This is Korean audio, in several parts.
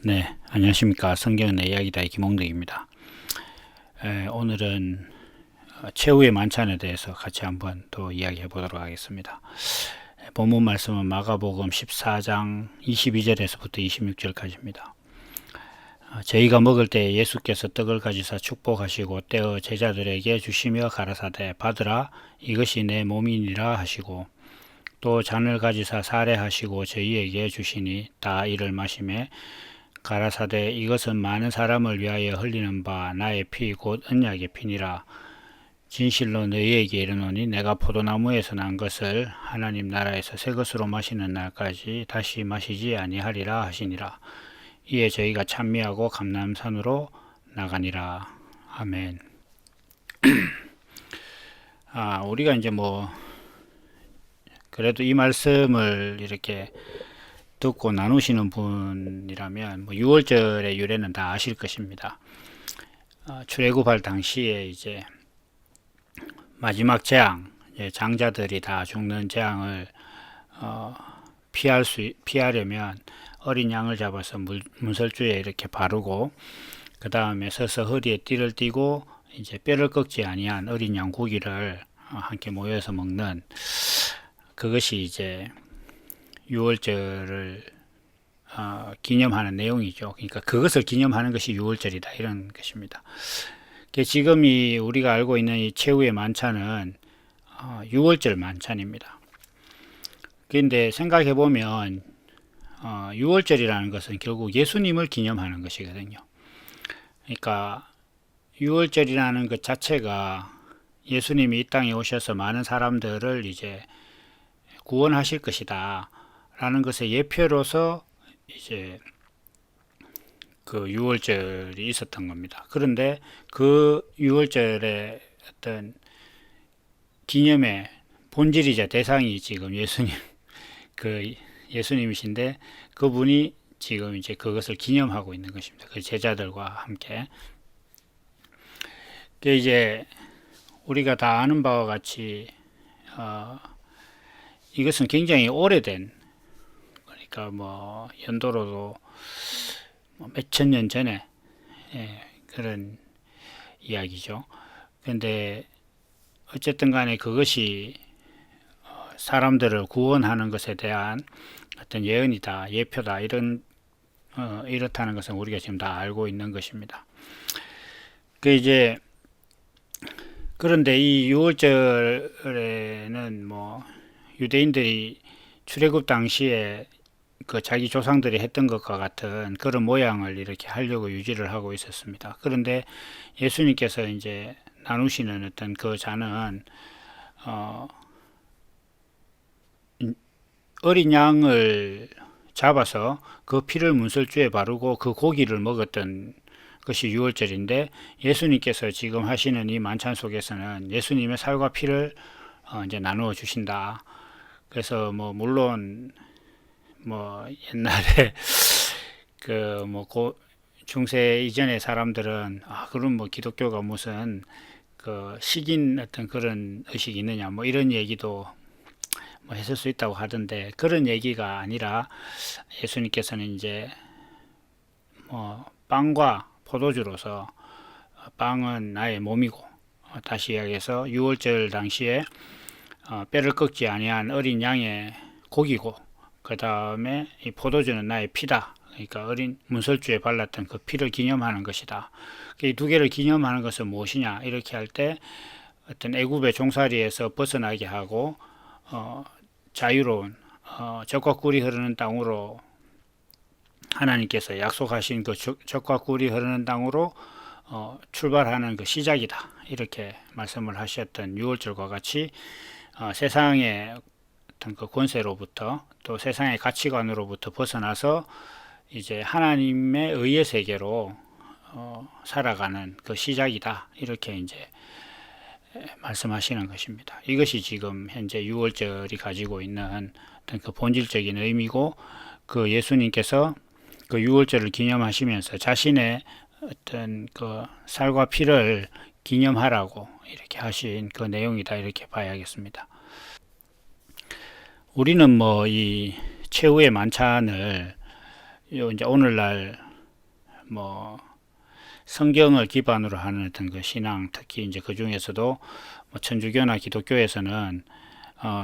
네, 안녕하십니까. 성경의 내 이야기다의 김홍덕입니다. 오늘은 최후의 만찬에 대해서 같이 한번 또 이야기해 보도록 하겠습니다. 본문 말씀은 마가복음 14장 22절에서부터 26절까지입니다. 저희가 먹을 때 예수께서 떡을 가지사 축복하시고 떼어 제자들에게 주시며 가라사대 받으라 이것이 내 몸이니라 하시고 또 잔을 가지사 사례하시고 저희에게 주시니 다 이를 마시매 가라사대 이것은 많은 사람을 위하여 흘리는 바 나의 피 곧 언약의 피니라. 진실로 너희에게 이르노니 내가 포도나무에서 난 것을 하나님 나라에서 새 것으로 마시는 날까지 다시 마시지 아니하리라 하시니라. 이에 저희가 찬미하고 감람산으로 나가니라. 아멘. 우리가 이제 그래도 이 말씀을 이렇게 듣고 나누시는 분이라면 6월절의 유래는 다 아실 것입니다. 출애굽할 당시에 이제 마지막 재앙, 장자들이 다 죽는 재앙을 피하려면 어린 양을 잡아서 문설주에 이렇게 바르고 그 다음에 서서 허리에 띠를 띠고 이제 뼈를 꺾지 아니한 어린 양 고기를 함께 모여서 먹는 그것이 이제 6월절을 기념하는 내용이죠. 그러니까 그것을 기념하는 것이 6월절이다 이런 것입니다. 지금 우리가 알고 있는 이 최후의 만찬은 6월절 만찬입니다. 그런데 생각해 보면 6월절이라는 것은 결국 예수님을 기념하는 것이거든요. 그러니까 6월절이라는 것 자체가 예수님이 이 땅에 오셔서 많은 사람들을 이제 구원하실 것이다 라는 것의 예표로서 이제 그 6월절이 있었던 겁니다. 그런데 그 6월절의 어떤 기념의 본질이자 대상이 지금 예수님이신데 그분이 지금 이제 그것을 기념하고 있는 것입니다. 그 제자들과 함께. 이제 우리가 다 아는 바와 같이 이것은 굉장히 오래된, 그러니까 연도로도 몇천 년 전에 그런 이야기죠. 근데 어쨌든 간에 그것이 사람들을 구원하는 것에 대한 어떤 예언이다, 예표다, 이렇다는 것은 우리가 지금 다 알고 있는 것입니다. 그런데 이 6월절에는 유대인들이 출애굽 당시에 그 자기 조상들이 했던 것과 같은 그런 모양을 이렇게 하려고 유지를 하고 있었습니다. 그런데 예수님께서 이제 나누시는 어떤 그 잔은 어린 양을 잡아서 그 피를 문설주에 바르고 그 고기를 먹었던 것이 6월절인데 예수님께서 지금 하시는 이 만찬 속에서는 예수님의 살과 피를 이제 나누어 주신다. 그래서 물론 옛날에 중세 이전의 사람들은 그럼 기독교가 무슨 그 식인 어떤 그런 의식이 있느냐 이런 얘기도 했을 수 있다고 하던데 그런 얘기가 아니라 예수님께서는 이제 빵과 포도주로서 빵은 나의 몸이고 다시 이야기해서 6월절 당시에 뼈를 꺾지 아니한 어린 양의 고기고 그 다음에 이 포도주는 나의 피다. 그러니까 어린 문설주에 발랐던 그 피를 기념하는 것이다. 이 두 개를 기념하는 것은 무엇이냐 이렇게 할 때 어떤 애굽의 종살이에서 벗어나게 하고 자유로운 젖과 꿀이 흐르는 땅으로 하나님께서 약속하신 그 젖과 꿀이 흐르는 땅으로 출발하는 그 시작이다 이렇게 말씀을 하셨던 6월절과 같이 세상의 어떤 그 권세로부터 또 세상의 가치관으로부터 벗어나서 이제 하나님의 의의 세계로 살아가는 그 시작이다 이렇게 이제 말씀하시는 것입니다. 이것이 지금 현재 6월절이 가지고 있는 어떤 그 본질적인 의미고 그 예수님께서 그 6월절을 기념하시면서 자신의 어떤 그 살과 피를 기념하라고 이렇게 하신 그 내용이다 이렇게 봐야겠습니다. 우리는 이 최후의 만찬을 이제 오늘날 뭐 성경을 기반으로 하는 어떤 그 신앙, 특히 이제 그 중에서도 뭐 천주교나 기독교에서는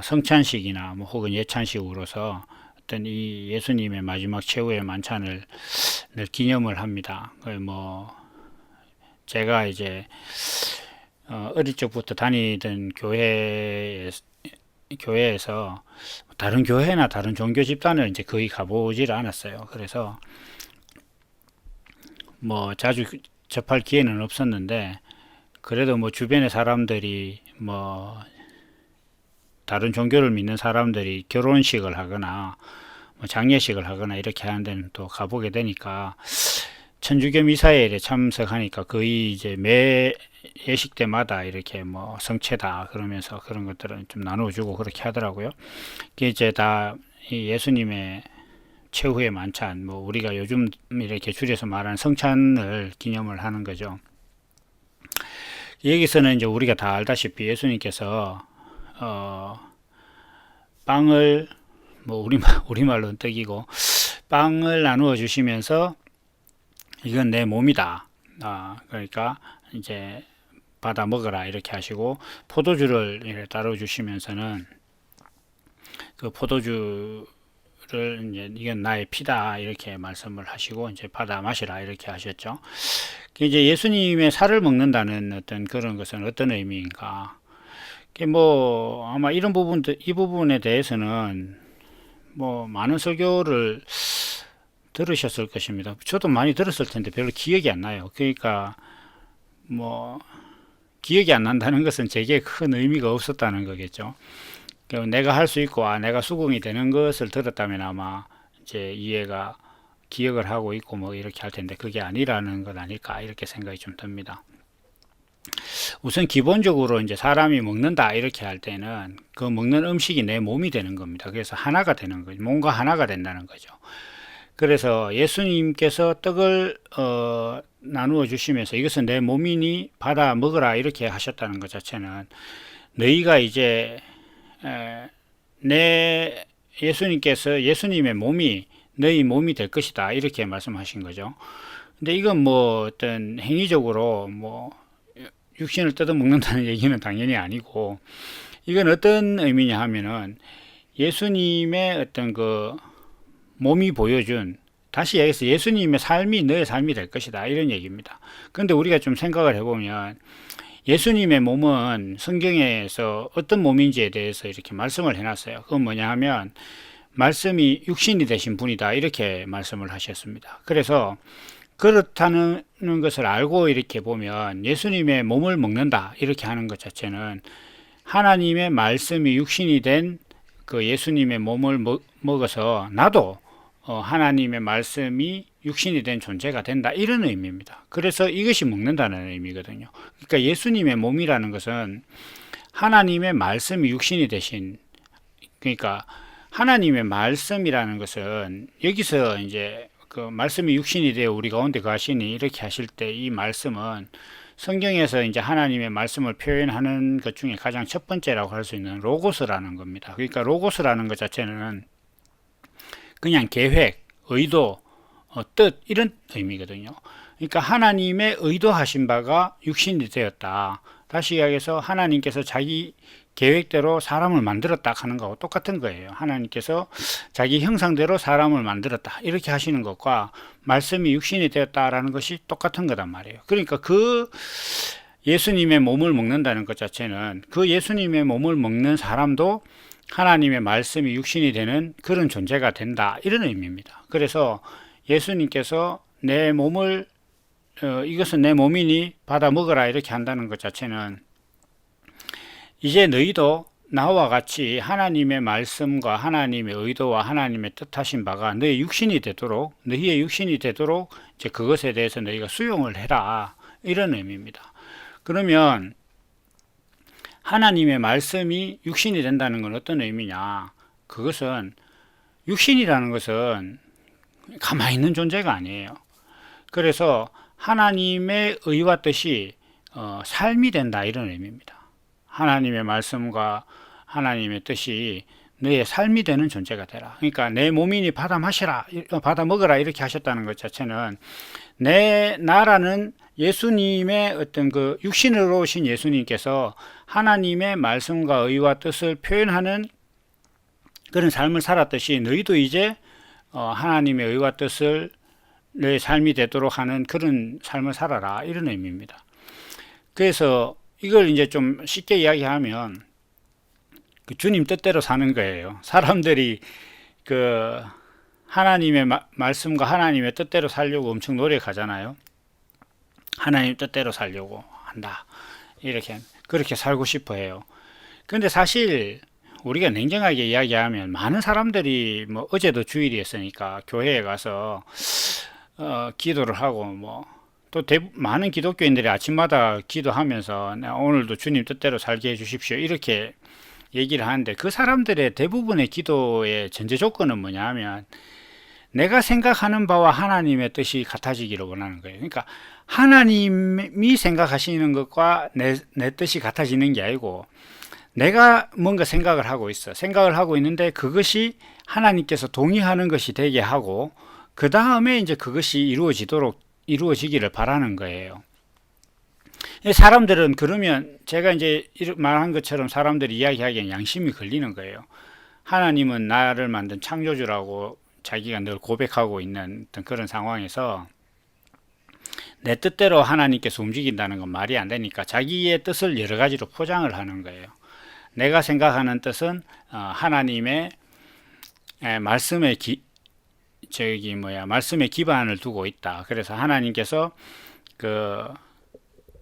성찬식이나 뭐 혹은 예찬식으로서 어떤 이 예수님의 마지막 최후의 만찬을 늘 기념을 합니다. 뭐 제가 이제 어릴 적부터 다니던 교회에서 다른 교회나 다른 종교 집단을 이제 거의 가보질 않았어요. 그래서 뭐 자주 접할 기회는 없었는데, 그래도 뭐 주변의 사람들이 뭐 다른 종교를 믿는 사람들이 결혼식을 하거나 뭐 장례식을 하거나 이렇게 하는 데는 또 가보게 되니까, 천주교 미사일에 참석하니까 거의 이제 매 예식 때마다 이렇게 뭐 성체다 그러면서 그런 것들은 좀 나눠주고 그렇게 하더라고요. 그게 이제 다 예수님의 최후의 만찬, 뭐 우리가 요즘 이렇게 줄여서 말하는 성찬을 기념을 하는 거죠. 여기서는 이제 우리가 다 알다시피 예수님께서 빵을 뭐 우리말로는 떡이고 빵을 나누어 주시면서 이건 내 몸이다. 그러니까 이제 받아 먹어라 이렇게 하시고, 포도주를 따로 주시면서는 그 포도주를 이제 이건 나의 피다 이렇게 말씀을 하시고, 이제 받아 마시라 이렇게 하셨죠. 이제 예수님의 살을 먹는다는 어떤 그런 것은 어떤 의미인가? 뭐 아마 이런 부분들, 이 부분에 대해서는 뭐 많은 설교를 들으셨을 것입니다. 저도 많이 들었을 텐데 별로 기억이 안 나요. 그러니까 뭐 기억이 안 난다는 것은 제게 큰 의미가 없었다는 거겠죠. 내가 할 수 있고 내가 수긍이 되는 것을 들었다면 아마 이제 이해가, 기억을 하고 있고 뭐 이렇게 할 텐데, 그게 아니라는 것 아닐까 이렇게 생각이 좀 듭니다. 우선 기본적으로 이제 사람이 먹는다 이렇게 할 때는 그 먹는 음식이 내 몸이 되는 겁니다. 그래서 하나가 되는 거죠. 몸과 하나가 된다는 거죠. 그래서 예수님께서 떡을 나누어 주시면서 이것은 내 몸이니 받아 먹으라 이렇게 하셨다는 것 자체는, 너희가 이제 예수님께서 예수님의 몸이 너희 몸이 될 것이다 이렇게 말씀하신 거죠. 근데 이건 뭐 어떤 행위적으로 뭐 육신을 뜯어 먹는다는 얘기는 당연히 아니고, 이건 어떤 의미냐 하면은 예수님의 어떤 그 몸이 보여준, 다시 얘기해서 예수님의 삶이 너의 삶이 될 것이다 이런 얘기입니다. 그런데 우리가 좀 생각을 해보면 예수님의 몸은 성경에서 어떤 몸인지에 대해서 이렇게 말씀을 해놨어요. 그건 뭐냐 하면 말씀이 육신이 되신 분이다 이렇게 말씀을 하셨습니다. 그래서 그렇다는 것을 알고 이렇게 보면 예수님의 몸을 먹는다 이렇게 하는 것 자체는 하나님의 말씀이 육신이 된 그 예수님의 몸을 먹어서 나도 하나님의 말씀이 육신이 된 존재가 된다 이런 의미입니다. 그래서 이것이 먹는다는 의미거든요. 그러니까 예수님의 몸이라는 것은 하나님의 말씀이 육신이 되신, 그러니까 하나님의 말씀이라는 것은 여기서 이제 그 말씀이 육신이 되어 우리 가운데 가시니 이렇게 하실 때 이 말씀은 성경에서 이제 하나님의 말씀을 표현하는 것 중에 가장 첫 번째라고 할 수 있는 로고스라는 겁니다. 그러니까 로고스라는 것 자체는 그냥 계획, 의도, 뜻 이런 의미거든요. 그러니까 하나님의 의도하신 바가 육신이 되었다. 다시 이야기해서 하나님께서 자기 계획대로 사람을 만들었다 하는 거하고 똑같은 거예요. 하나님께서 자기 형상대로 사람을 만들었다 이렇게 하시는 것과 말씀이 육신이 되었다라는 것이 똑같은 거단 말이에요. 그러니까 그 예수님의 몸을 먹는다는 것 자체는 그 예수님의 몸을 먹는 사람도 하나님의 말씀이 육신이 되는 그런 존재가 된다 이런 의미입니다. 그래서 예수님께서 내 몸을 이것은 내 몸이니 받아 먹으라 이렇게 한다는 것 자체는 이제 너희도 나와 같이 하나님의 말씀과 하나님의 의도와 하나님의 뜻하신 바가 너희 육신이 되도록, 너희의 육신이 되도록 이제 그것에 대해서 너희가 수용을 해라 이런 의미입니다. 그러면 하나님의 말씀이 육신이 된다는 건 어떤 의미냐? 그것은 육신이라는 것은 가만히 있는 존재가 아니에요. 그래서 하나님의 의와 뜻이 삶이 된다 이런 의미입니다. 하나님의 말씀과 하나님의 뜻이 너의 삶이 되는 존재가 되라. 그러니까 내 몸이니 받아 마시라, 받아 먹으라 이렇게 하셨다는 것 자체는 나라는 예수님의 어떤 그 육신으로 오신 예수님께서 하나님의 말씀과 의와 뜻을 표현하는 그런 삶을 살았듯이 너희도 이제 하나님의 의와 뜻을 너의 삶이 되도록 하는 그런 삶을 살아라, 이런 의미입니다. 그래서 이걸 이제 좀 쉽게 이야기하면 그 주님 뜻대로 사는 거예요. 사람들이 그 하나님의 말씀과 하나님의 뜻대로 살려고 엄청 노력하잖아요. 하나님 뜻대로 살려고 한다, 이렇게 그렇게 살고 싶어 해요. 근데 사실 우리가 냉정하게 이야기하면 많은 사람들이 뭐 어제도 주일이었으니까 교회에 가서 기도를 하고 뭐 또 많은 기독교인들이 아침마다 기도하면서 오늘도 주님 뜻대로 살게 해주십시오 이렇게 얘기를 하는데, 그 사람들의 대부분의 기도의 전제 조건은 뭐냐 하면 내가 생각하는 바와 하나님의 뜻이 같아지기를 원하는 거예요. 그러니까 하나님이 생각하시는 것과 내 뜻이 같아지는 게 아니고, 내가 뭔가 생각을 하고 있어. 생각을 하고 있는데 그것이 하나님께서 동의하는 것이 되게 하고, 그 다음에 이제 그것이 이루어지기를 바라는 거예요. 사람들은 그러면 제가 이제 말한 것처럼 사람들이 이야기하기엔 양심이 걸리는 거예요. 하나님은 나를 만든 창조주라고 자기가 늘 고백하고 있는 어떤 그런 상황에서 내 뜻대로 하나님께서 움직인다는 건 말이 안 되니까 자기의 뜻을 여러 가지로 포장을 하는 거예요. 내가 생각하는 뜻은 하나님의 말씀에 말씀에 기반을 두고 있다. 그래서 하나님께서 그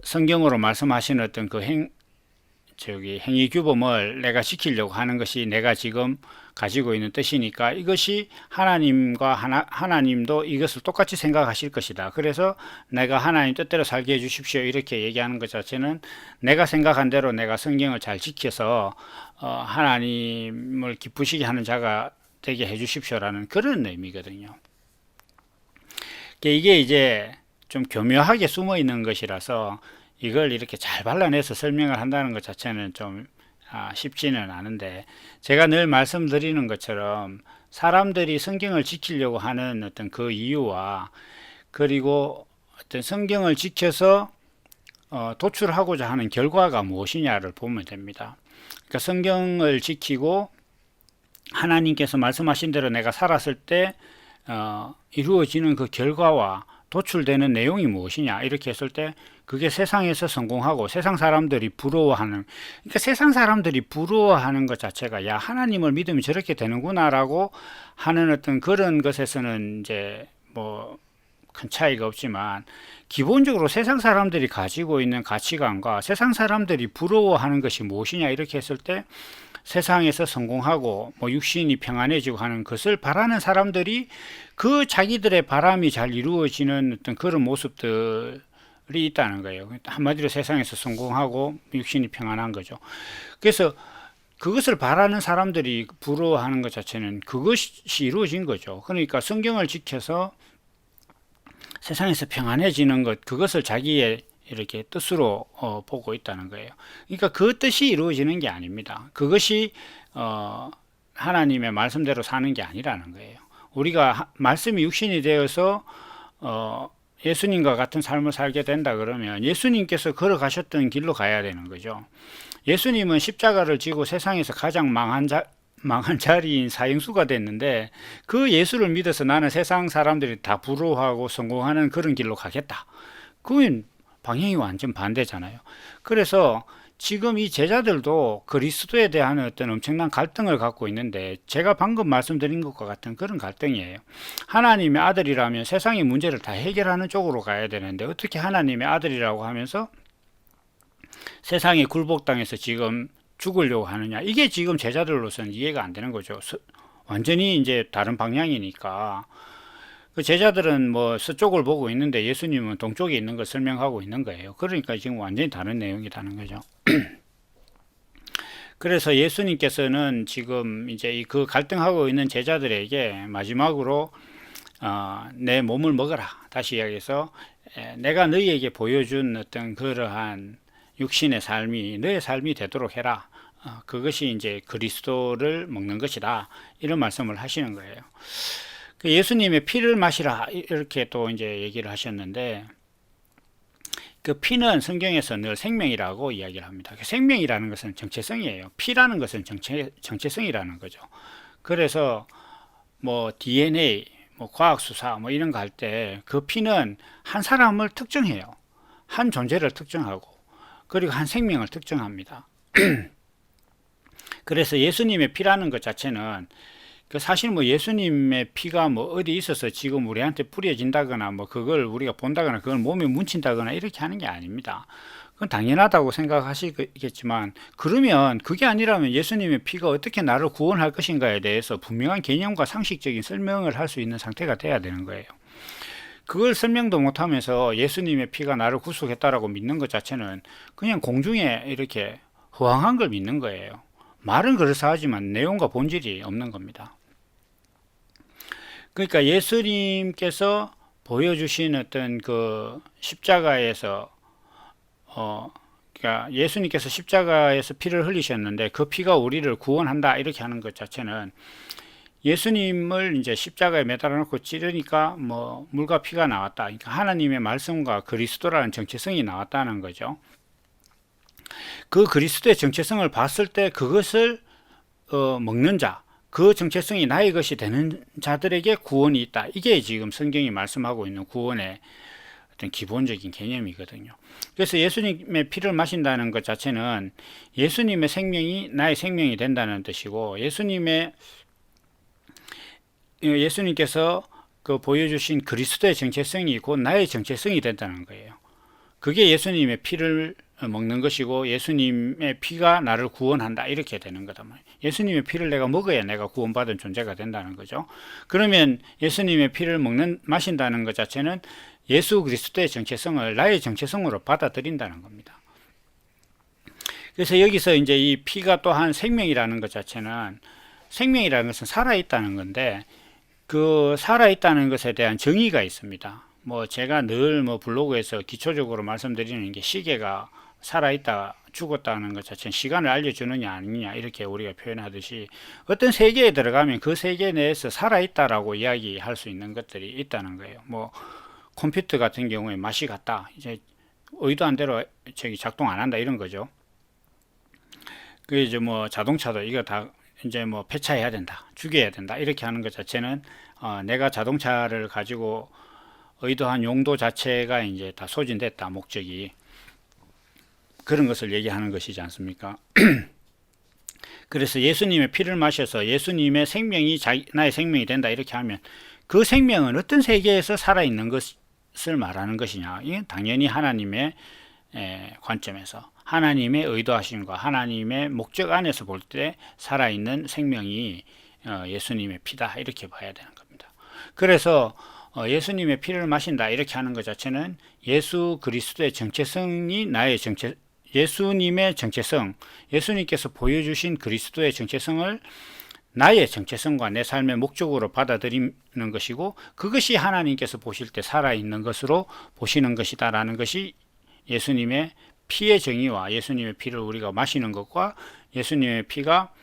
성경으로 말씀하시는 어떤 그 행위 규범을 내가 지키려고 하는 것이 내가 지금 가지고 있는 뜻이니까, 이것이 하나님도 이것을 똑같이 생각하실 것이다. 그래서 내가 하나님 뜻대로 살게 해주십시오 이렇게 얘기하는 것 자체는 내가 생각한 대로 내가 성경을 잘 지켜서 하나님을 기쁘시게 하는 자가 되게 해주십시오라는 그런 의미거든요. 이게 이제 좀 교묘하게 숨어 있는 것이라서 이걸 이렇게 잘 발라내서 설명을 한다는 것 자체는 좀 쉽지는 않은데, 제가 늘 말씀드리는 것처럼 사람들이 성경을 지키려고 하는 어떤 그 이유와, 그리고 어떤 성경을 지켜서 도출하고자 하는 결과가 무엇이냐를 보면 됩니다. 그러니까 성경을 지키고 하나님께서 말씀하신 대로 내가 살았을 때 이루어지는 그 결과와 도출되는 내용이 무엇이냐, 이렇게 했을 때 그게 세상에서 성공하고 세상 사람들이 부러워하는, 그러니까 세상 사람들이 부러워하는 것 자체가 야 하나님을 믿으면 저렇게 되는구나 라고 하는 어떤 그런 것에서는 이제 뭐 큰 차이가 없지만, 기본적으로 세상 사람들이 가지고 있는 가치관과 세상 사람들이 부러워하는 것이 무엇이냐 이렇게 했을 때 세상에서 성공하고 뭐 육신이 평안해지고 하는 것을 바라는 사람들이 그 자기들의 바람이 잘 이루어지는 어떤 그런 모습들이 있다는 거예요. 한마디로 세상에서 성공하고 육신이 평안한 거죠. 그래서 그것을 바라는 사람들이 부러워하는 것 자체는 그것이 이루어진 거죠. 그러니까 성경을 지켜서 세상에서 평안해지는 것, 그것을 자기의 이렇게 뜻으로 보고 있다는 거예요. 그러니까 그 뜻이 이루어지는 게 아닙니다. 그것이 하나님의 말씀대로 사는 게 아니라는 거예요. 우리가 말씀이 육신이 되어서 예수님과 같은 삶을 살게 된다 그러면 예수님께서 걸어가셨던 길로 가야 되는 거죠. 예수님은 십자가를 지고 세상에서 가장 망한 자리인 사형수가 됐는데, 그 예수를 믿어서 나는 세상 사람들이 다 부러워하고 성공하는 그런 길로 가겠다, 그건 방향이 완전 반대잖아요. 그래서 지금 이 제자들도 그리스도에 대한 어떤 엄청난 갈등을 갖고 있는데, 제가 방금 말씀드린 것과 같은 그런 갈등이에요. 하나님의 아들이라면 세상의 문제를 다 해결하는 쪽으로 가야 되는데, 어떻게 하나님의 아들이라고 하면서 세상에 굴복당해서 지금 죽으려고 하느냐, 이게 지금 제자들로서는 이해가 안 되는 거죠. 완전히 이제 다른 방향이니까. 그 제자들은 뭐 서쪽을 보고 있는데 예수님은 동쪽에 있는 걸 설명하고 있는 거예요. 그러니까 지금 완전히 다른 내용이라는 거죠. 그래서 예수님께서는 지금 이제 그 갈등하고 있는 제자들에게 마지막으로 내 몸을 먹어라, 다시 이야기해서 내가 너희에게 보여준 어떤 그러한 육신의 삶이 너의 삶이 되도록 해라, 그것이 이제 그리스도를 먹는 것이다. 이런 말씀을 하시는 거예요. 그 예수님의 피를 마시라 이렇게 또 이제 얘기를 하셨는데, 그 피는 성경에서 늘 생명이라고 이야기를 합니다. 생명이라는 것은 정체성이에요. 피라는 것은 정체성이라는 거죠. 그래서 뭐 DNA, 뭐 과학수사 뭐 이런 거 할 때 그 피는 한 사람을 특정해요. 한 존재를 특정하고, 그리고 한 생명을 특정합니다. 그래서 예수님의 피라는 것 자체는 사실 뭐 예수님의 피가 뭐 어디 있어서 지금 우리한테 뿌려진다거나 뭐 그걸 우리가 본다거나 그걸 몸에 뭉친다거나 이렇게 하는 게 아닙니다. 그건 당연하다고 생각하시겠지만, 그러면 그게 아니라면 예수님의 피가 어떻게 나를 구원할 것인가에 대해서 분명한 개념과 상식적인 설명을 할 수 있는 상태가 돼야 되는 거예요. 그걸 설명도 못하면서 예수님의 피가 나를 구속했다라고 믿는 것 자체는 그냥 공중에 이렇게 허황한 걸 믿는 거예요. 말은 그럴싸하지만 내용과 본질이 없는 겁니다. 그러니까 예수님께서 보여주신 어떤 그 십자가에서 그러니까 예수님께서 십자가에서 피를 흘리셨는데 그 피가 우리를 구원한다 이렇게 하는 것 자체는, 예수님을 이제 십자가에 매달아 놓고 찌르니까 뭐 물과 피가 나왔다. 그러니까 하나님의 말씀과 그리스도라는 정체성이 나왔다는 거죠. 그 그리스도의 정체성을 봤을 때 그것을 먹는 자, 그 정체성이 나의 것이 되는 자들에게 구원이 있다. 이게 지금 성경이 말씀하고 있는 구원의 어떤 기본적인 개념이거든요. 그래서 예수님의 피를 마신다는 것 자체는 예수님의 생명이 나의 생명이 된다는 뜻이고, 예수님께서 그 보여주신 그리스도의 정체성이 곧 나의 정체성이 된다는 거예요. 그게 예수님의 피를 먹는 것이고, 예수님의 피가 나를 구원한다 이렇게 되는 거다. 예수님의 피를 내가 먹어야 내가 구원받은 존재가 된다는 거죠. 그러면 예수님의 피를 마신다는 것 자체는 예수 그리스도의 정체성을 나의 정체성으로 받아들인다는 겁니다. 그래서 여기서 이제 이 피가 또한 생명이라는 것 자체는, 생명이라는 것은 살아있다는 건데, 그 살아있다는 것에 대한 정의가 있습니다. 뭐 제가 늘 뭐 블로그에서 기초적으로 말씀드리는 게, 시계가 살아있다 죽었다는 것 자체는 시간을 알려주느냐 아니냐 이렇게 우리가 표현하듯이, 어떤 세계에 들어가면 그 세계 내에서 살아있다라고 이야기할 수 있는 것들이 있다는 거예요. 뭐 컴퓨터 같은 경우에 맛이 갔다, 이제 의도한 대로 작동 안 한다 이런 거죠. 그 이제 뭐 자동차도 이거 다 이제 뭐 폐차해야 된다, 죽여야 된다 이렇게 하는 것 자체는 내가 자동차를 가지고 의도한 용도 자체가 이제 다 소진됐다, 목적이. 그런 것을 얘기하는 것이지 않습니까? 그래서 예수님의 피를 마셔서 예수님의 생명이 나의 생명이 된다 이렇게 하면, 그 생명은 어떤 세계에서 살아있는 것을 말하는 것이냐? 이건 당연히 하나님의 관점에서, 하나님의 의도하심과 하나님의 목적 안에서 볼 때 살아있는 생명이 예수님의 피다 이렇게 봐야 되는 겁니다. 그래서 예수님의 피를 마신다 이렇게 하는 것 자체는 예수 그리스도의 정체성이 나의 예수님의 정체성, 예수님께서 보여주신 그리스도의 정체성을 나의 정체성과 내 삶의 목적으로 받아들이는 것이고, 그것이 하나님께서 보실 때 살아있는 것으로 보시는 것이다 라는 것이 예수님의 피의 정의와 예수님의 피를 우리가 마시는 것과 예수님의 피가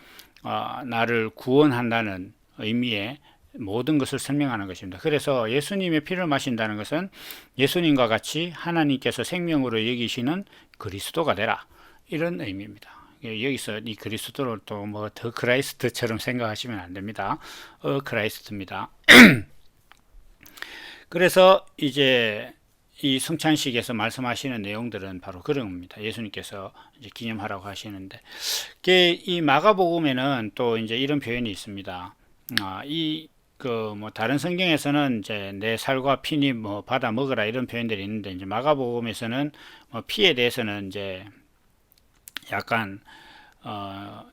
나를 구원한다는 의미의 모든 것을 설명하는 것입니다. 그래서 예수님의 피를 마신다는 것은 예수님과 같이 하나님께서 생명으로 여기시는 그리스도가 되라, 이런 의미입니다. 여기서 이 그리스도를 또 뭐 더 크라이스트처럼 생각하시면 안 됩니다. 크라이스트입니다. 그래서 이제 이 성찬식에서 말씀하시는 내용들은 바로 그런 겁니다. 예수님께서 이제 기념하라고 하시는데, 이 마가복음에는 또 이제 이런 표현이 있습니다. 뭐 다른 성경에서는 이제 내 살과 피니 뭐 받아 먹으라 이런 표현들이 있는데, 이제 마가복음에서는 뭐 피에 대해서는 이제 약간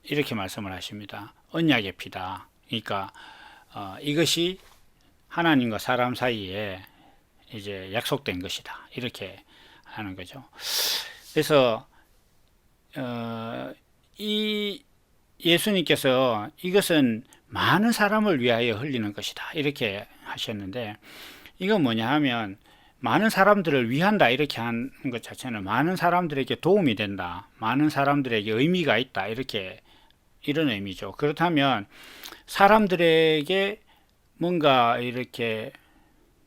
이렇게 말씀을 하십니다. 언약의 피다. 그러니까 이것이 하나님과 사람 사이에 이제 약속된 것이다 이렇게 하는 거죠. 그래서 이 예수님께서 이것은 많은 사람을 위하여 흘리는 것이다 이렇게 하셨는데, 이건 뭐냐 하면 많은 사람들을 위한다 이렇게 하는 것 자체는 많은 사람들에게 도움이 된다, 많은 사람들에게 의미가 있다, 이렇게 이런 의미죠. 그렇다면 사람들에게 뭔가 이렇게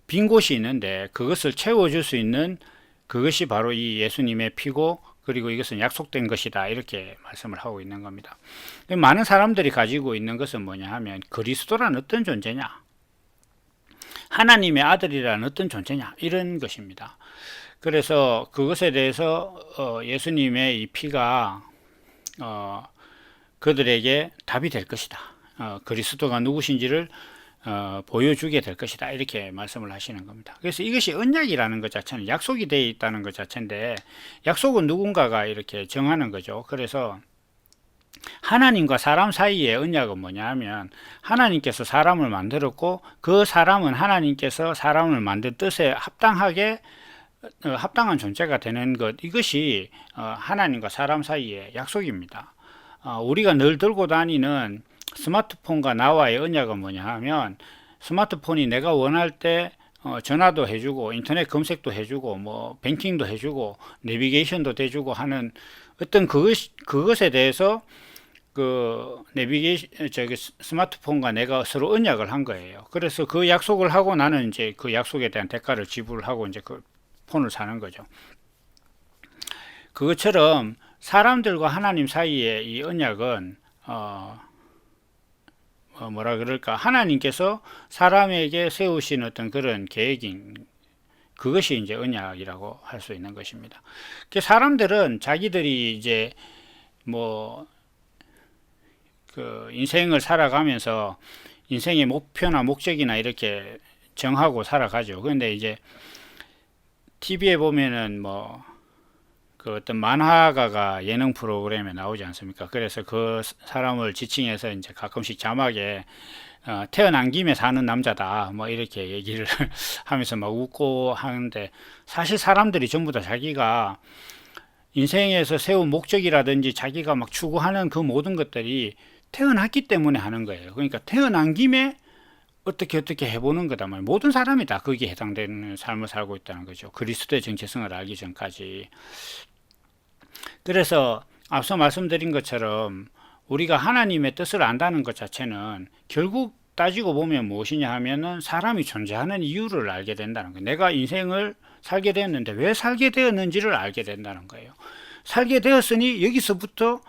빈 곳이 있는데 그것을 채워줄 수 있는 그것이 바로 이 예수님의 피고, 그리고 이것은 약속된 것이다, 이렇게 말씀을 하고 있는 겁니다. 많은 사람들이 가지고 있는 것은 뭐냐 하면 그리스도란 어떤 존재냐, 하나님의 아들이라는 어떤 존재냐, 이런 것입니다. 그래서 그것에 대해서 예수님의 이 피가 그들에게 답이 될 것이다, 그리스도가 누구신지를 보여주게 될 것이다, 이렇게 말씀을 하시는 겁니다. 그래서 이것이 언약이라는 것 자체는 약속이 되어 있다는 것 자체인데, 약속은 누군가가 이렇게 정하는 거죠. 그래서 하나님과 사람 사이의 언약은 뭐냐 하면, 하나님께서 사람을 만들었고 그 사람은 하나님께서 사람을 만든 뜻에 합당하게 합당한 존재가 되는 것, 이것이 하나님과 사람 사이의 약속입니다. 우리가 늘 들고 다니는 스마트폰과 나와의 언약은 뭐냐 하면, 스마트폰이 내가 원할 때 전화도 해주고 인터넷 검색도 해주고 뭐 뱅킹도 해주고 내비게이션도 돼주고 하는 어떤 그것에 대해서 저기 스마트폰과 내가 서로 언약을 한 거예요. 그래서 그 약속을 하고 나는 이제 그 약속에 대한 대가를 지불하고 이제 그 폰을 사는 거죠. 그것처럼 사람들과 하나님 사이의 이 언약은 뭐라 그럴까, 하나님께서 사람에게 세우신 어떤 그런 계획인, 그것이 이제 언약이라고 할 수 있는 것입니다. 사람들은 자기들이 이제 뭐 그 인생을 살아가면서 인생의 목표나 목적이나 이렇게 정하고 살아가죠. 그런데 이제 TV에 보면은 뭐 그 어떤 만화가가 예능 프로그램에 나오지 않습니까? 그래서 그 사람을 지칭해서 이제 가끔씩 자막에 태어난 김에 사는 남자다, 뭐 이렇게 얘기를 하면서 막 웃고 하는데, 사실 사람들이 전부 다 자기가 인생에서 세운 목적이라든지 자기가 막 추구하는 그 모든 것들이 태어났기 때문에 하는 거예요. 그러니까 태어난 김에 어떻게 해보는 거다 말이에요. 모든 사람이 다 거기에 해당되는 삶을 살고 있다는 거죠. 그리스도의 정체성을 알기 전까지. 그래서 앞서 말씀드린 것처럼 우리가 하나님의 뜻을 안다는 것 자체는 결국 따지고 보면 무엇이냐 하면은 사람이 존재하는 이유를 알게 된다는 거예요. 내가 인생을 살게 되었는데 왜 살게 되었는지를 알게 된다는 거예요. 살게 되었으니 여기서부터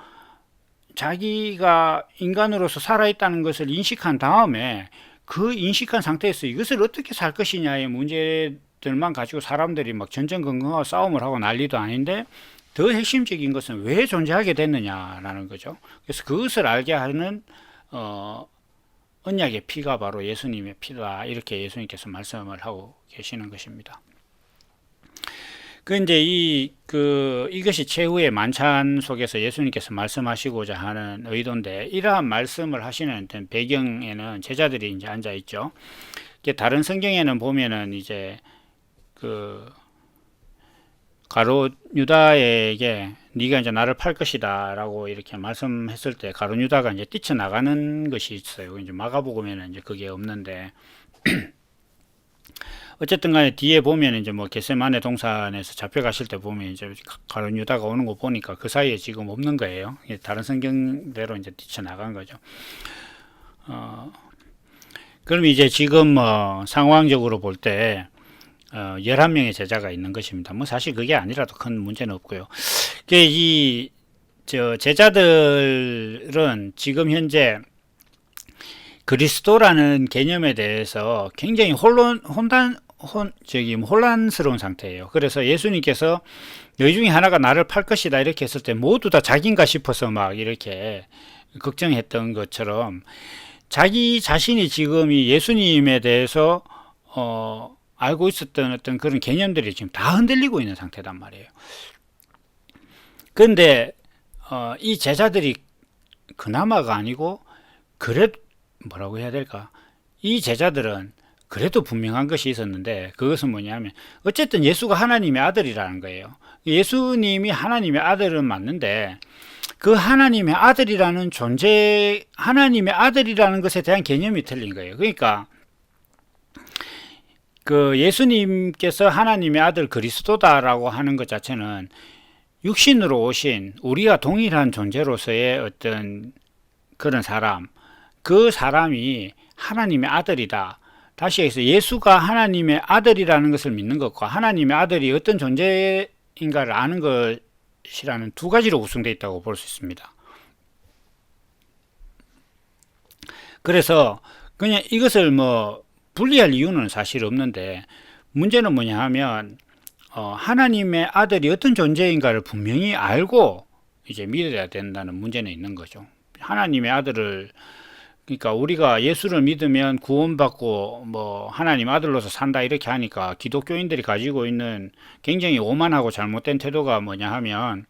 자기가 인간으로서 살아있다는 것을 인식한 다음에 그 인식한 상태에서 이것을 어떻게 살 것이냐의 문제들만 가지고 사람들이 막 전전긍긍하고 싸움을 하고 난리도 아닌데, 더 핵심적인 것은 왜 존재하게 됐느냐라는 거죠. 그래서 그것을 알게 하는 언약의 피가 바로 예수님의 피다, 이렇게 예수님께서 말씀을 하고 계시는 것입니다. 이제 이것이 최후의 만찬 속에서 예수님께서 말씀하시고자 하는 의도인데, 이러한 말씀을 하시는 배경에는 제자들이 이제 앉아 있죠. 다른 성경에는 보면은 이제 가룟 유다에게 네가 이제 나를 팔 것이다라고 이렇게 말씀했을 때 가룟 유다가 이제 뛰쳐나가는 것이 있어요. 이제 마가복음에는 이제 그게 없는데 어쨌든 간에 뒤에 보면 이제 뭐 겟세마네 동산에서 잡혀가실 때 보면 이제 가룟 유다가 오는 거 보니까 그 사이에 지금 없는 거예요. 다른 성경대로 이제 뛰쳐나간 거죠. 그럼 이제 지금 상황적으로 볼 때 11명의 제자가 있는 것입니다. 뭐 사실 그게 아니라도 큰 문제는 없고요. 제자들은 지금 현재 그리스도라는 개념에 대해서 굉장히 혼란스러운 상태예요. 그래서 예수님께서 너희 중에 하나가 나를 팔 것이다 이렇게 했을 때 모두 다 자기인가 싶어서 막 이렇게 걱정했던 것처럼, 자기 자신이 지금 이 예수님에 대해서 알고 있었던 어떤 그런 개념들이 지금 다 흔들리고 있는 상태단 말이에요. 그런데 이 제자들이 그나마가 아니고, 뭐라고 해야 될까, 이 제자들은 그래도 분명한 것이 있었는데, 그것은 뭐냐면 어쨌든 예수가 하나님의 아들이라는 거예요. 예수님이 하나님의 아들은 맞는데, 그 하나님의 아들이라는 존재, 하나님의 아들이라는 것에 대한 개념이 틀린 거예요. 그러니까 그 예수님께서 하나님의 아들 그리스도다라고 하는 것 자체는 육신으로 오신 우리가 동일한 존재로서의 어떤 그런 사람, 그 사람이 하나님의 아들이다. 다시 해서 예수가 하나님의 아들이라는 것을 믿는 것과 하나님의 아들이 어떤 존재인가를 아는 것이라는 두 가지로 구성되어 있다고 볼 수 있습니다. 그래서 그냥 이것을 뭐 분리할 이유는 사실 없는데, 문제는 뭐냐 하면 하나님의 아들이 어떤 존재인가를 분명히 알고 이제 믿어야 된다는 문제는 있는 거죠. 하나님의 아들을, 그러니까 우리가 예수를 믿으면 구원받고 뭐 하나님 아들로서 산다 이렇게 하니까 기독교인들이 가지고 있는 굉장히 오만하고 잘못된 태도가 뭐냐 하면,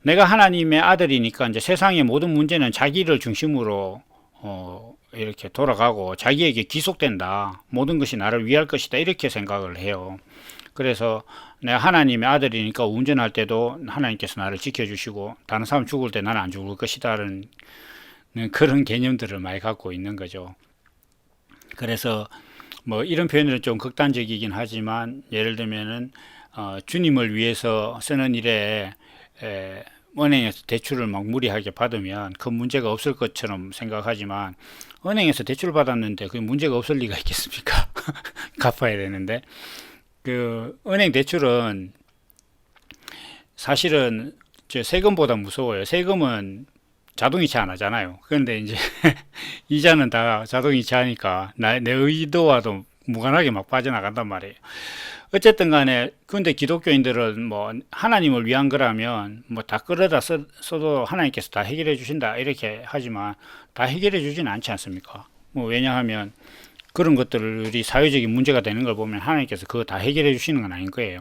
내가 하나님의 아들이니까 이제 세상의 모든 문제는 자기를 중심으로 이렇게 돌아가고 자기에게 귀속된다. 모든 것이 나를 위할 것이다. 이렇게 생각을 해요. 그래서 내가 하나님의 아들이니까 운전할 때도 하나님께서 나를 지켜주시고 다른 사람 죽을 때 나는 안 죽을 것이다라는 그런 개념들을 많이 갖고 있는 거죠. 그래서 뭐 이런 표현은 좀 극단적이긴 하지만, 예를 들면은 주님을 위해서 쓰는 일에 은행에서 대출을 막 무리하게 받으면 그 문제가 없을 것처럼 생각하지만, 은행에서 대출 받았는데 그 문제가 없을 리가 있겠습니까? 갚아야 되는데. 그 은행 대출은 사실은 세금보다 무서워요. 세금은 자동이체 안 하잖아요. 그런데 이제 이자는 다 자동이체 하니까 내 의도와도 무관하게 막 빠져나간단 말이에요. 어쨌든 간에, 근데 기독교인들은 뭐 하나님을 위한 거라면 뭐 다 끌어다 써도 하나님께서 다 해결해 주신다 이렇게 하지만, 다 해결해 주지는 않지 않습니까? 뭐 왜냐하면 그런 것들이 사회적인 문제가 되는 걸 보면 하나님께서 그거 다 해결해 주시는 건 아닌 거예요.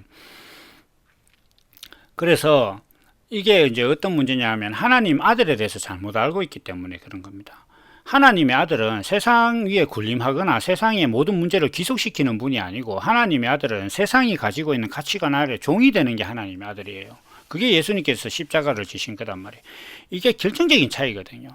그래서 이게 이제 어떤 문제냐 하면, 하나님 아들에 대해서 잘못 알고 있기 때문에 그런 겁니다. 하나님의 아들은 세상 위에 군림하거나 세상의 모든 문제를 귀속시키는 분이 아니고, 하나님의 아들은 세상이 가지고 있는 가치관 아래 종이 되는 게 하나님의 아들이에요. 그게 예수님께서 십자가를 지신 거단 말이에요. 이게 결정적인 차이거든요.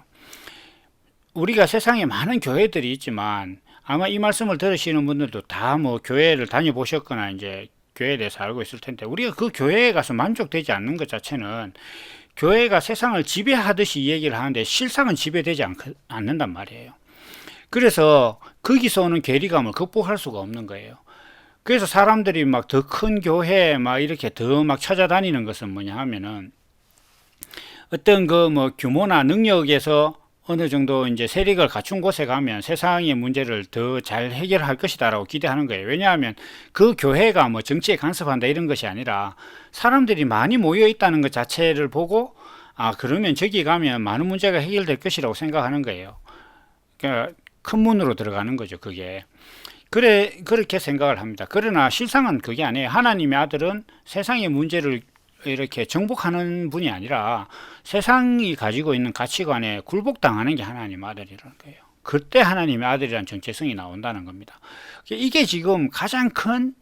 우리가 세상에 많은 교회들이 있지만, 아마 이 말씀을 들으시는 분들도 다 뭐 교회를 다녀보셨거나 이제 교회에 대해서 알고 있을 텐데, 우리가 그 교회에 가서 만족되지 않는 것 자체는 교회가 세상을 지배하듯이 얘기를 하는데 실상은 지배되지 않는단 말이에요. 그래서 거기서 오는 괴리감을 극복할 수가 없는 거예요. 그래서 사람들이 막 더 큰 교회 막 이렇게 더 막 찾아다니는 것은 뭐냐 하면은, 어떤 그 뭐 규모나 능력에서 어느 정도 이제 세력을 갖춘 곳에 가면 세상의 문제를 더 잘 해결할 것이다라고 기대하는 거예요. 왜냐하면 그 교회가 뭐 정치에 간섭한다 이런 것이 아니라, 사람들이 많이 모여 있다는 것 자체를 보고, 그러면 저기 가면 많은 문제가 해결될 것이라고 생각하는 거예요. 그러니까 큰 문으로 들어가는 거죠, 그게. 그렇게 생각을 합니다. 그러나 실상은 그게 아니에요. 하나님의 아들은 세상의 문제를 이렇게 정복하는 분이 아니라 세상이 가지고 있는 가치관에 굴복당하는 게 하나님의 아들이라는 거예요. 그때 하나님의 아들이라는 정체성이 나온다는 겁니다. 이게 지금 가장 큰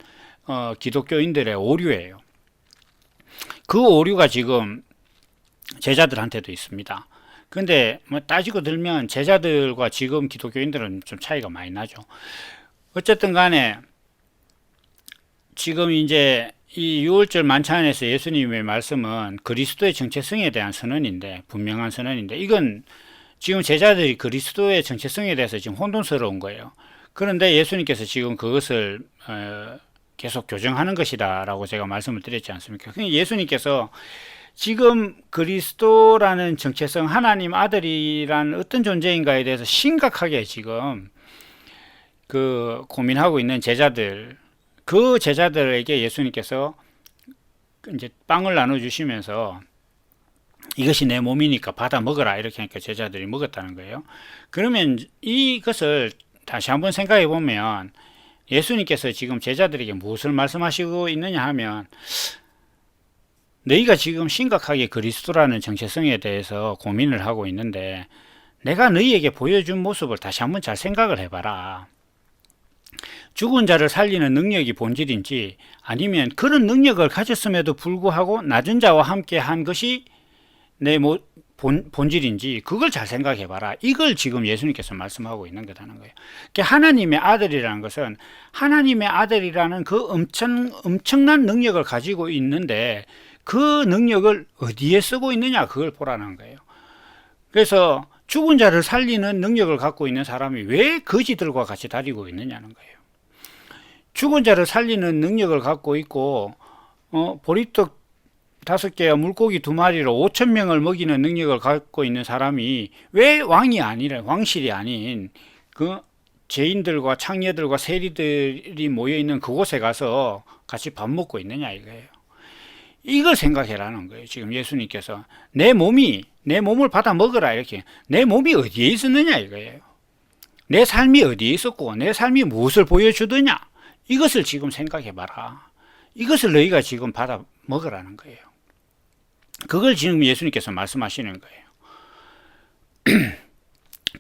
기독교인들의 오류예요. 그 오류가 지금 제자들한테도 있습니다. 근데 뭐 따지고 들면 제자들과 지금 기독교인들은 좀 차이가 많이 나죠. 어쨌든 간에 지금 이제 이 6월절 만찬에서 예수님의 말씀은 그리스도의 정체성에 대한 선언인데, 분명한 선언인데, 이건 지금 제자들이 그리스도의 정체성에 대해서 지금 혼돈스러운 거예요. 그런데 예수님께서 지금 그것을 계속 교정하는 것이다 라고 제가 말씀을 드렸지 않습니까? 예수님께서 지금 그리스도라는 정체성, 하나님 아들이란 어떤 존재인가에 대해서 심각하게 지금 그 고민하고 있는 제자들, 그 제자들에게 예수님께서 이제 빵을 나눠주시면서 이것이 내 몸이니까 받아 먹어라 이렇게 하니까 제자들이 먹었다는 거예요. 그러면 이것을 다시 한번 생각해 보면, 예수님께서 지금 제자들에게 무엇을 말씀하시고 있느냐 하면, 너희가 지금 심각하게 그리스도라는 정체성에 대해서 고민을 하고 있는데, 내가 너희에게 보여준 모습을 다시 한번 잘 생각을 해봐라. 죽은 자를 살리는 능력이 본질인지, 아니면 그런 능력을 가졌음에도 불구하고 낮은 자와 함께 한 것이 내 본질인지 그걸 잘 생각해 봐라. 이걸 지금 예수님께서 말씀하고 있는 거다는 거예요. 그러니까 하나님의 아들이라는 것은 하나님의 아들이라는 그 엄청난 능력을 가지고 있는데 그 능력을 어디에 쓰고 있느냐, 그걸 보라는 거예요. 그래서 죽은 자를 살리는 능력을 갖고 있는 사람이 왜 거지들과 같이 다니고 있느냐는 거예요. 죽은 자를 살리는 능력을 갖고 있고 보리떡 5개와 물고기 2마리로 5,000명을 먹이는 능력을 갖고 있는 사람이 왜 왕실이 아닌 그 죄인들과 창녀들과 세리들이 모여있는 그곳에 가서 같이 밥 먹고 있느냐 이거예요. 이걸 생각해라는 거예요. 지금 예수님께서 내 몸을 받아 먹으라, 이렇게. 내 몸이 어디에 있었느냐 이거예요. 내 삶이 어디에 있었고 내 삶이 무엇을 보여주느냐, 이것을 지금 생각해봐라. 이것을 너희가 지금 받아 먹으라는 거예요. 그걸 지금 예수님께서 말씀하시는 거예요.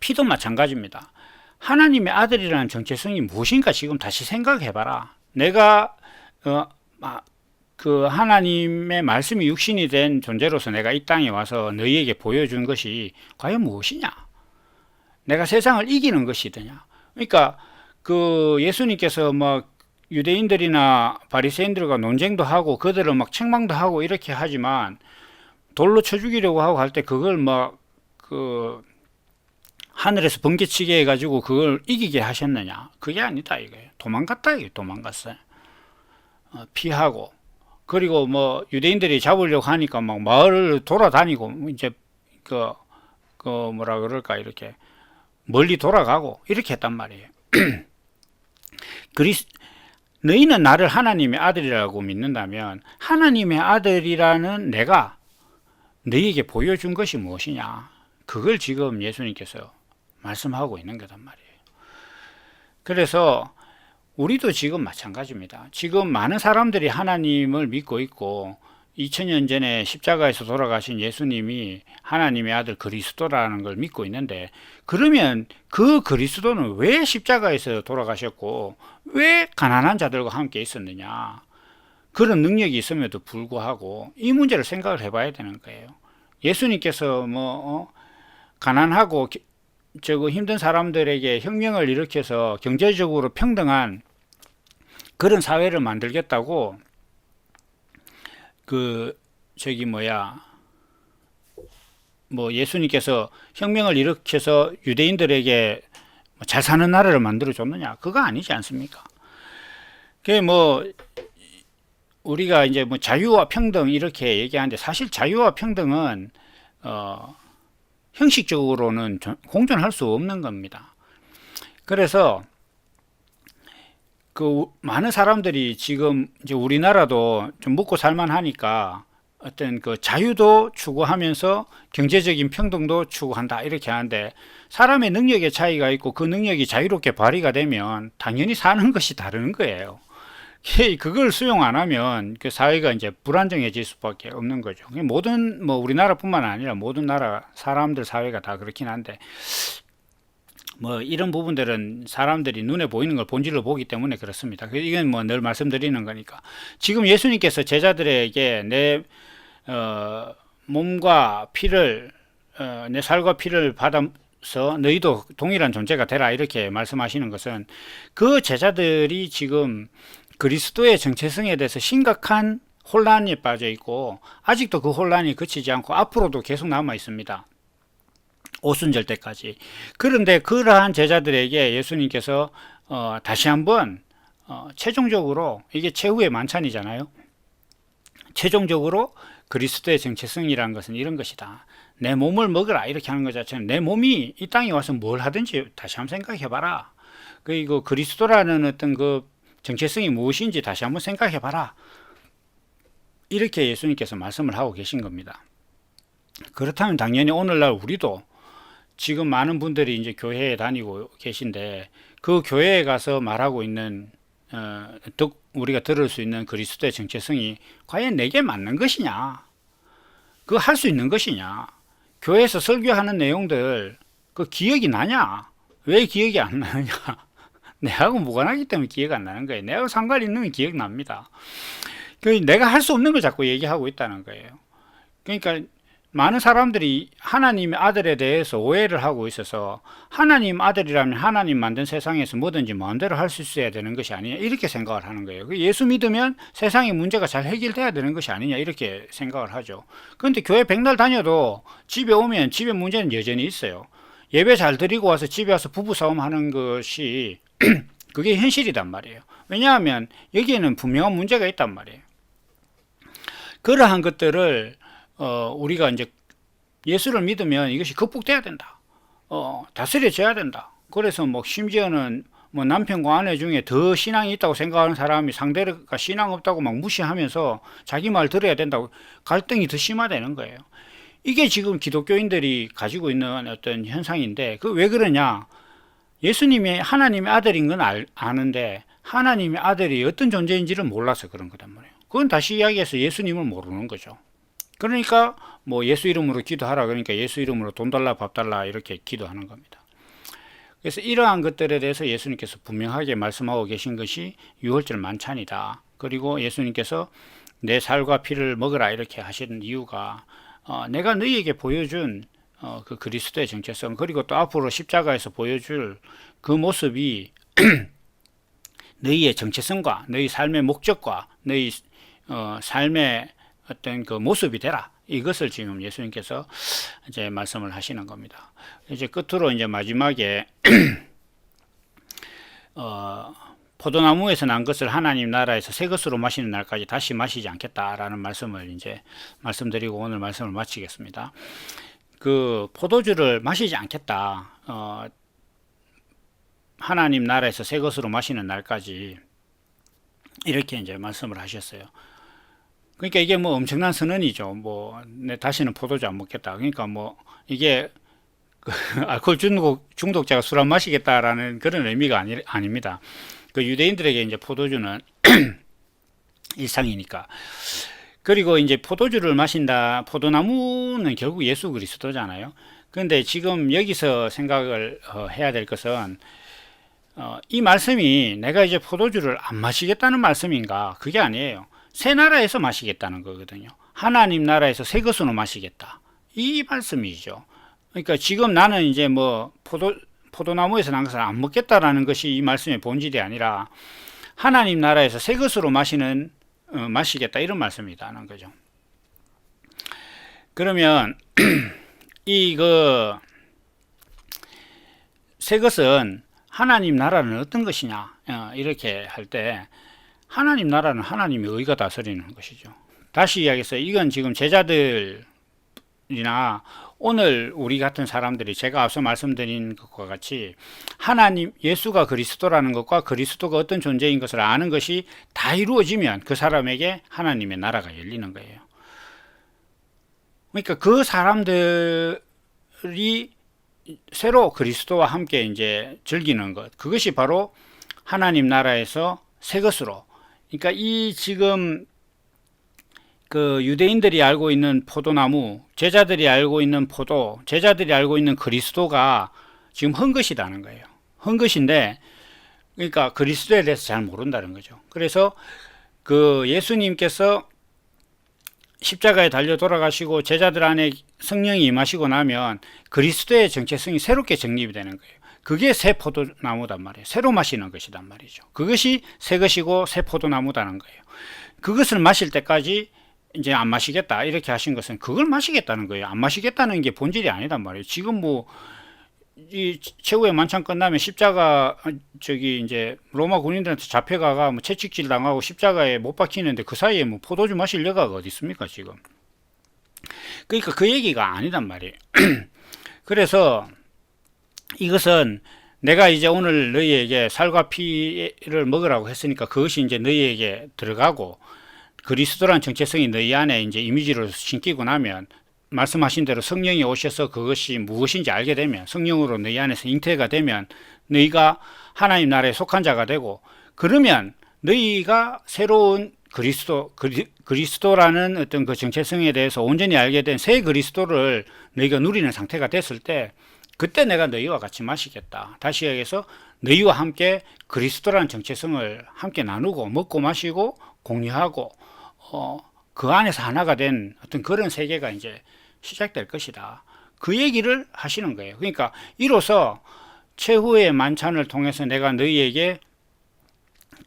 피도 마찬가지입니다. 하나님의 아들이라는 정체성이 무엇인가 지금 다시 생각해봐라. 내가 그 하나님의 말씀이 육신이 된 존재로서 내가 이 땅에 와서 너희에게 보여준 것이 과연 무엇이냐? 내가 세상을 이기는 것이더냐? 그러니까 그 예수님께서 막 유대인들이나 바리새인들과 논쟁도 하고 그들을 막 책망도 하고 이렇게 하지만 돌로 쳐 죽이려고 하고 할 때 그걸 막 그 하늘에서 번개치게 해가지고 그걸 이기게 하셨느냐? 그게 아니다 이거예요. 도망갔다 이거예요. 도망갔어요. 피하고. 그리고 뭐 유대인들이 잡으려고 하니까 막 마을을 돌아다니고 이제 그 뭐라 그럴까, 이렇게 멀리 돌아가고 이렇게 했단 말이에요. 너희는 나를 하나님의 아들이라고 믿는다면 하나님의 아들이라는 내가 너희에게 보여준 것이 무엇이냐, 그걸 지금 예수님께서 말씀하고 있는 거단 말이에요. 그래서 우리도 지금 마찬가지입니다. 지금 많은 사람들이 하나님을 믿고 있고 2000년 전에 십자가에서 돌아가신 예수님이 하나님의 아들 그리스도라는 걸 믿고 있는데, 그러면 그 그리스도는 왜 십자가에서 돌아가셨고 왜 가난한 자들과 함께 있었느냐, 그런 능력이 있음에도 불구하고 이 문제를 생각을 해봐야 되는 거예요. 예수님께서 가난하고 힘든 사람들에게 혁명을 일으켜서 경제적으로 평등한 그런 사회를 만들겠다고 예수님께서 혁명을 일으켜서 유대인들에게 잘 사는 나라를 만들어 줬느냐? 그거 아니지 않습니까? 우리가 이제 자유와 평등 이렇게 얘기하는데, 사실 자유와 평등은 형식적으로는 공존할 수 없는 겁니다. 그래서 많은 사람들이 지금 이제 우리나라도 좀 먹고 살만하니까 어떤 자유도 추구하면서 경제적인 평등도 추구한다 이렇게 하는데, 사람의 능력의 차이가 있고 그 능력이 자유롭게 발휘가 되면 당연히 사는 것이 다른 거예요. 그걸 수용 안 하면 그 사회가 이제 불안정해질 수밖에 없는 거죠. 모든 우리나라뿐만 아니라 모든 나라 사람들 사회가 다 그렇긴 한데, 이런 부분들은 사람들이 눈에 보이는 걸 본질로 보기 때문에 그렇습니다. 이건 늘 말씀드리는 거니까. 지금 예수님께서 제자들에게 내 몸과 피를 내 살과 피를 받아서 너희도 동일한 존재가 되라 이렇게 말씀하시는 것은, 그 제자들이 지금 그리스도의 정체성에 대해서 심각한 혼란에 빠져 있고 아직도 그 혼란이 그치지 않고 앞으로도 계속 남아 있습니다. 오순절 때까지. 그런데 그러한 제자들에게 예수님께서 다시 한번 최종적으로, 이게 최후의 만찬이잖아요. 최종적으로 그리스도의 정체성이라는 것은 이런 것이다. 내 몸을 먹으라 이렇게 하는 것 자체는 내 몸이 이 땅에 와서 뭘 하든지 다시 한번 생각해 봐라. 그리고 그리스도라는 어떤 그 정체성이 무엇인지 다시 한번 생각해 봐라. 이렇게 예수님께서 말씀을 하고 계신 겁니다. 그렇다면 당연히 오늘날 우리도 지금 많은 분들이 이제 교회에 다니고 계신데, 그 교회에 가서 말하고 있는 우리가 들을 수 있는 그리스도의 정체성이 과연 내게 맞는 것이냐, 그거 할 수 있는 것이냐, 교회에서 설교하는 내용들 그 기억이 나냐, 왜 기억이 안 나느냐. 내하고 무관하기 때문에 기억 안 나는 거예요. 내하고 상관 있는 건 기억납니다. 내가 할 수 없는 걸 자꾸 얘기하고 있다는 거예요. 그러니까 많은 사람들이 하나님의 아들에 대해서 오해를 하고 있어서 하나님 아들이라면 하나님 만든 세상에서 뭐든지 마음대로 할 수 있어야 되는 것이 아니냐 이렇게 생각을 하는 거예요. 예수 믿으면 세상의 문제가 잘 해결돼야 되는 것이 아니냐 이렇게 생각을 하죠. 그런데 교회 백날 다녀도 집에 오면 집에 문제는 여전히 있어요. 예배 잘 드리고 와서 집에 와서 부부싸움 하는 것이 그게 현실이단 말이에요. 왜냐하면 여기에는 분명한 문제가 있단 말이에요. 그러한 것들을 우리가 이제 예수를 믿으면 이것이 극복돼야 된다. 다스려져야 된다. 그래서 뭐 심지어는 뭐 남편과 아내 중에 더 신앙이 있다고 생각하는 사람이 상대가 신앙 없다고 막 무시하면서 자기 말 들어야 된다고 갈등이 더 심화되는 거예요. 이게 지금 기독교인들이 가지고 있는 어떤 현상인데 그 왜 그러냐? 예수님이 하나님의 아들인 건 아는데 하나님의 아들이 어떤 존재인지를 몰라서 그런 거단 말이에요. 그건 다시 이야기해서 예수님을 모르는 거죠. 그러니까 뭐 예수 이름으로 기도하라 그러니까 예수 이름으로 돈 달라 밥 달라 이렇게 기도하는 겁니다. 그래서 이러한 것들에 대해서 예수님께서 분명하게 말씀하고 계신 것이 유월절 만찬이다. 그리고 예수님께서 내 살과 피를 먹으라 이렇게 하시는 이유가 내가 너희에게 보여준 그 그리스도의 정체성 그리고 또 앞으로 십자가에서 보여줄 그 모습이 너희의 정체성과 너희 삶의 목적과 너희 삶의 어떤 그 모습이 되라. 이것을 지금 예수님께서 이제 말씀을 하시는 겁니다. 이제 끝으로 이제 마지막에 포도나무에서 난 것을 하나님 나라에서 새 것으로 마시는 날까지 다시 마시지 않겠다라는 말씀을 이제 말씀드리고 오늘 말씀을 마치겠습니다. 그 포도주를 마시지 않겠다. 하나님 나라에서 새 것으로 마시는 날까지 이렇게 이제 말씀을 하셨어요. 그러니까 이게 뭐 엄청난 선언이죠. 뭐 다시는 포도주 안 먹겠다. 그러니까 뭐 이게 알코올 중독자가 술 안 마시겠다라는 그런 의미가 아닙니다. 그 유대인들에게 이제 포도주는 일상이니까. 그리고 이제 포도주를 마신다. 포도나무는 결국 예수 그리스도잖아요. 그런데 지금 여기서 생각을 해야 될 것은 이 말씀이 내가 이제 포도주를 안 마시겠다는 말씀인가? 그게 아니에요. 새 나라에서 마시겠다는 거거든요. 하나님 나라에서 새 것으로 마시겠다. 이 말씀이죠. 그러니까 지금 나는 이제 뭐 포도나무에서 난 것을 안 먹겠다라는 것이 이 말씀의 본질이 아니라 하나님 나라에서 새 것으로 마시겠다 이런 말씀이라는 거죠. 그러면 새 것은 하나님 나라는 어떤 것이냐 이렇게 할 때 하나님 나라는 하나님의 의가 다스리는 것이죠. 다시 이야기해서 이건 지금 제자들이나 오늘 우리 같은 사람들이 제가 앞서 말씀드린 것과 같이 하나님 예수가 그리스도라는 것과 그리스도가 어떤 존재인 것을 아는 것이 다 이루어지면 그 사람에게 하나님의 나라가 열리는 거예요. 그러니까 그 사람들이 새로 그리스도와 함께 이제 즐기는 것, 그것이 바로 하나님 나라에서 새 것으로. 그러니까 이 지금 그 유대인들이 알고 있는 포도나무, 제자들이 알고 있는 포도, 제자들이 알고 있는 그리스도가 지금 헛것이라는 거예요. 헛것인데, 그러니까 그리스도에 대해서 잘 모른다는 거죠. 그래서 그 예수님께서 십자가에 달려 돌아가시고 제자들 안에 성령이 임하시고 나면 그리스도의 정체성이 새롭게 정립이 되는 거예요. 그게 새 포도나무단 말이에요. 새로 마시는 것이단 말이죠. 그것이 새 것이고 새 포도나무다는 거예요. 그것을 마실 때까지 이제 안 마시겠다 이렇게 하신 것은 그걸 마시겠다는 거예요. 안 마시겠다는 게 본질이 아니단 말이에요. 지금 뭐 이 최후의 만찬 끝나면 십자가 이제 로마 군인들한테 잡혀가가 뭐 채찍질 당하고 십자가에 못 박히는데 그 사이에 뭐 포도주 마실 여가가 어디 있습니까 지금? 그러니까 그 얘기가 아니단 말이에요. 그래서 이것은 내가 이제 오늘 너희에게 살과 피를 먹으라고 했으니까 그것이 이제 너희에게 들어가고 그리스도라는 정체성이 너희 안에 이제 이미지로 심기고 나면 말씀하신 대로 성령이 오셔서 그것이 무엇인지 알게 되면 성령으로 너희 안에서 잉태가 되면 너희가 하나님 나라에 속한 자가 되고 그러면 너희가 새로운 그리스도라는 어떤 그 정체성에 대해서 온전히 알게 된 새 그리스도를 너희가 누리는 상태가 됐을 때 그때 내가 너희와 같이 마시겠다. 다시 얘기해서 너희와 함께 그리스도라는 정체성을 함께 나누고 먹고 마시고 공유하고 그 안에서 하나가 된 어떤 그런 세계가 이제 시작될 것이다. 그 얘기를 하시는 거예요. 그러니까 이로써 최후의 만찬을 통해서 내가 너희에게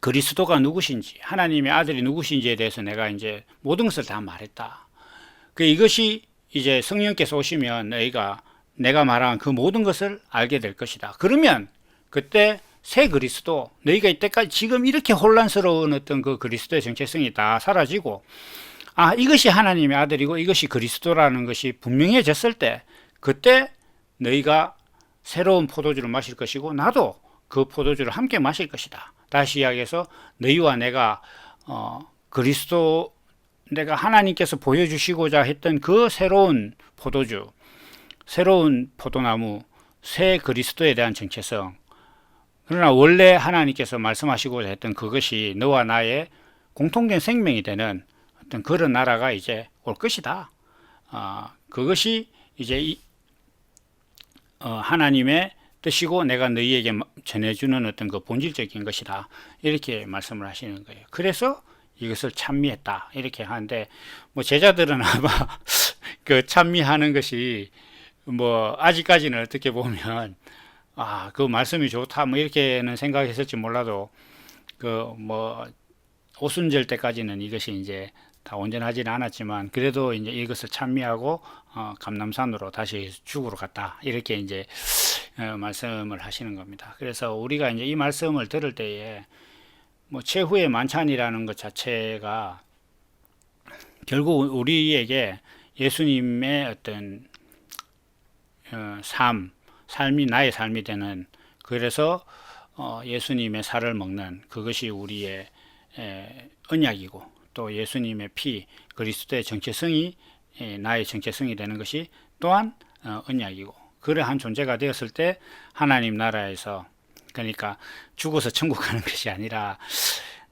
그리스도가 누구신지, 하나님의 아들이 누구신지에 대해서 내가 이제 모든 것을 다 말했다. 이것이 이제 성령께서 오시면 너희가 내가 말한 그 모든 것을 알게 될 것이다. 그러면 그때 새 그리스도, 너희가 이때까지 지금 이렇게 혼란스러운 어떤 그 그리스도의 정체성이 다 사라지고, 아, 이것이 하나님의 아들이고 이것이 그리스도라는 것이 분명해졌을 때, 그때 너희가 새로운 포도주를 마실 것이고 나도 그 포도주를 함께 마실 것이다. 다시 이야기해서 너희와 내가 그리스도, 내가 하나님께서 보여주시고자 했던 그 새로운 포도주, 새로운 포도나무, 새 그리스도에 대한 정체성, 그러나 원래 하나님께서 말씀하시고자 했던 그것이 너와 나의 공통된 생명이 되는 어떤 그런 나라가 이제 올 것이다. 그것이 이제 하나님의 뜻이고 내가 너희에게 전해주는 어떤 그 본질적인 것이다. 이렇게 말씀을 하시는 거예요. 그래서 이것을 찬미했다. 이렇게 하는데, 뭐 제자들은 아마 그 찬미하는 것이 뭐 아직까지는 어떻게 보면 그 말씀이 좋다 뭐 이렇게는 생각했을지 몰라도 그 뭐 오순절 때까지는 이것이 이제 다 온전하지는 않았지만 그래도 이제 이것을 찬미하고 감람산으로 다시 죽으러 갔다 이렇게 이제 말씀을 하시는 겁니다. 그래서 우리가 이제 이 말씀을 들을 때에 뭐 최후의 만찬이라는 것 자체가 결국 우리에게 예수님의 어떤 삶이 나의 삶이 되는, 그래서 예수님의 살을 먹는 그것이 우리의 언약이고, 또 예수님의 피, 그리스도의 정체성이 나의 정체성이 되는 것이 또한 언약이고, 그러한 존재가 되었을 때 하나님 나라에서, 그러니까 죽어서 천국 가는 것이 아니라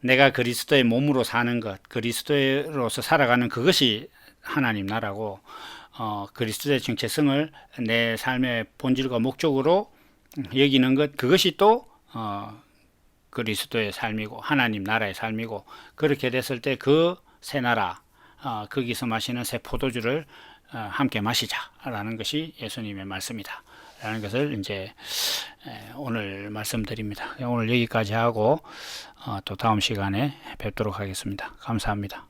내가 그리스도의 몸으로 사는 것, 그리스도로서 살아가는 그것이 하나님 나라고, 그리스도의 정체성을 내 삶의 본질과 목적으로 여기는 것, 그것이 또 그리스도의 삶이고 하나님 나라의 삶이고, 그렇게 됐을 때 그 새 나라, 거기서 마시는 새 포도주를 함께 마시자라는 것이 예수님의 말씀이다 라는 것을 이제 오늘 말씀드립니다. 오늘 여기까지 하고 또 다음 시간에 뵙도록 하겠습니다. 감사합니다.